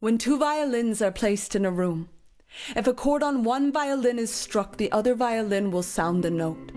When two violins are placed in a room, if a chord on one violin is struck, the other violin will sound the note.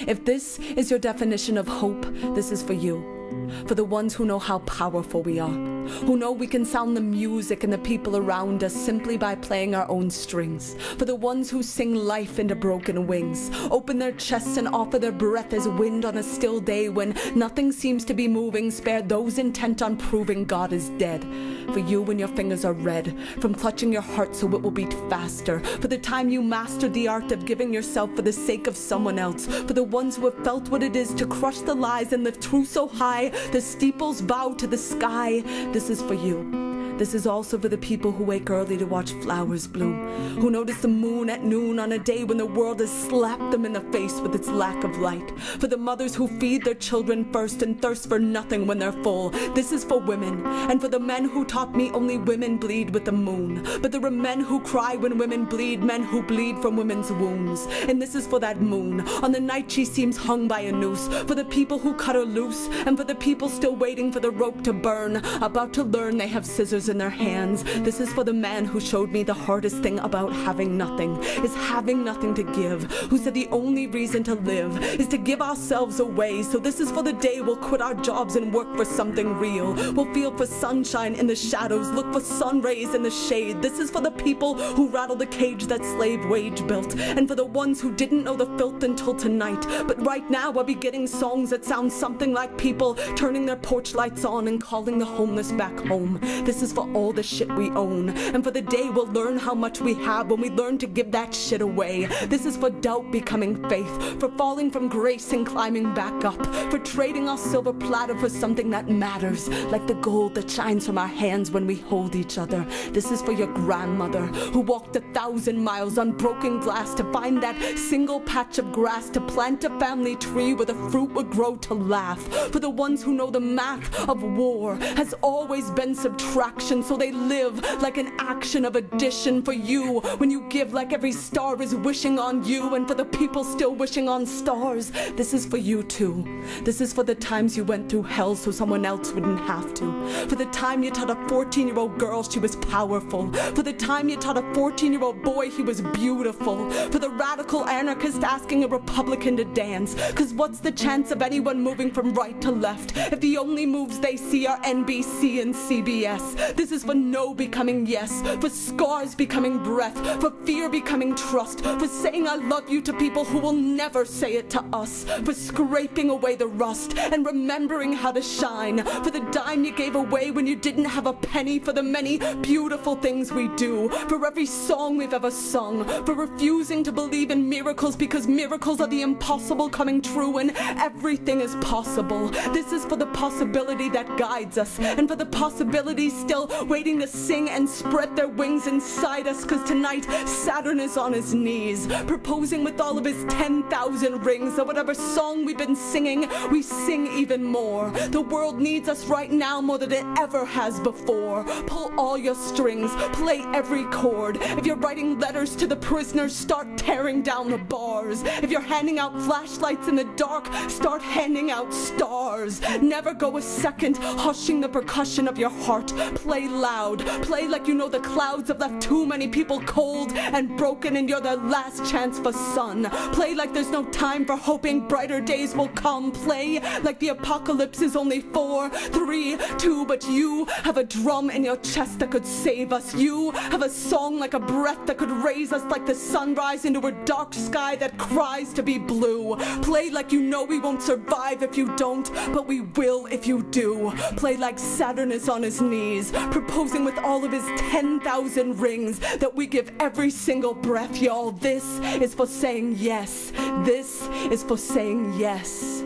If this is your definition of hope, this is for you. For the ones who know how powerful we are, who know we can sound the music and the people around us simply by playing our own strings. For the ones who sing life into broken wings, open their chests and offer their breath as wind on a still day when nothing seems to be moving. Spare those intent on proving God is dead. For you when your fingers are red from clutching your heart so it will beat faster. For the time you mastered the art of giving yourself for the sake of someone else. For the ones who have felt what it is to crush the lies and lift truth so high the steeples bow to the sky. This is for you. This is also for the people who wake early to watch flowers bloom, who notice the moon at noon on a day when the world has slapped them in the face with its lack of light. For the mothers who feed their children first and thirst for nothing when they're full. This is for women, and for the men who taught me only women bleed with the moon. But there are men who cry when women bleed, men who bleed from women's wounds. And this is for that moon, on the night she seems hung by a noose. For the people who cut her loose, and for the people still waiting for the rope to burn, about to learn they have scissors in their hands. This is for the man who showed me the hardest thing about having nothing is having nothing to give, who said the only reason to live is to give ourselves away. So this is for the day we'll quit our jobs and work for something real. We'll feel for sunshine in the shadows, look for sun rays in the shade. This is for the people who rattle the cage that slave wage built, and for the ones who didn't know the filth until tonight, but right now I'll be getting songs that sound something like people turning their porch lights on and calling the homeless back home. This is for all the shit we own, and for the day we'll learn how much we have when we learn to give that shit away. This is for doubt becoming faith, for falling from grace and climbing back up, for trading our silver platter for something that matters, like the gold that shines from our hands when we hold each other. This is for your grandmother who walked 1,000 miles on broken glass to find that single patch of grass, to plant a family tree where the fruit would grow to laugh. For the ones who know the math of war has always been subtraction, so they live like an action of addition. For you when you give like every star is wishing on you, and for the people still wishing on stars, this is for you too. This is for the times you went through hell so someone else wouldn't have to. For the time you taught a 14-year-old girl she was powerful. For the time you taught a 14-year-old boy he was beautiful. For the radical anarchist asking a Republican to dance, cause what's the chance of anyone moving from right to left if the only moves they see are NBC and CBS? This is for no becoming yes, for scars becoming breath, for fear becoming trust, for saying I love you to people who will never say it to us, for scraping away the rust and remembering how to shine, for the dime you gave away when you didn't have a penny, for the many beautiful things we do, for every song we've ever sung, for refusing to believe in miracles because miracles are the impossible coming true and everything is possible. This is for the possibility that guides us, and for the possibilities still waiting to sing and spread their wings inside us, cause tonight Saturn is on his knees, proposing with all of his 10,000 rings that whatever song we've been singing, we sing even more. The world needs us right now more than it ever has before. Pull all your strings, play every chord. If you're writing letters to the prisoners, start tearing down the bars. If you're handing out flashlights in the dark, start handing out stars. Never go a second hushing the percussion of your heart. Play loud, play like you know the clouds have left too many people cold and broken and you're their last chance for sun. Play like there's no time for hoping brighter days will come. Play like the apocalypse is only 4, 3, 2, but you have a drum in your chest that could save us. You have a song like a breath that could raise us like the sunrise into a dark sky that cries to be blue. Play like you know we won't survive if you don't, but we will if you do. Play like Saturn is on his knees, proposing with all of his 10,000 rings that we give every single breath, y'all. This is for saying yes. This is for saying yes.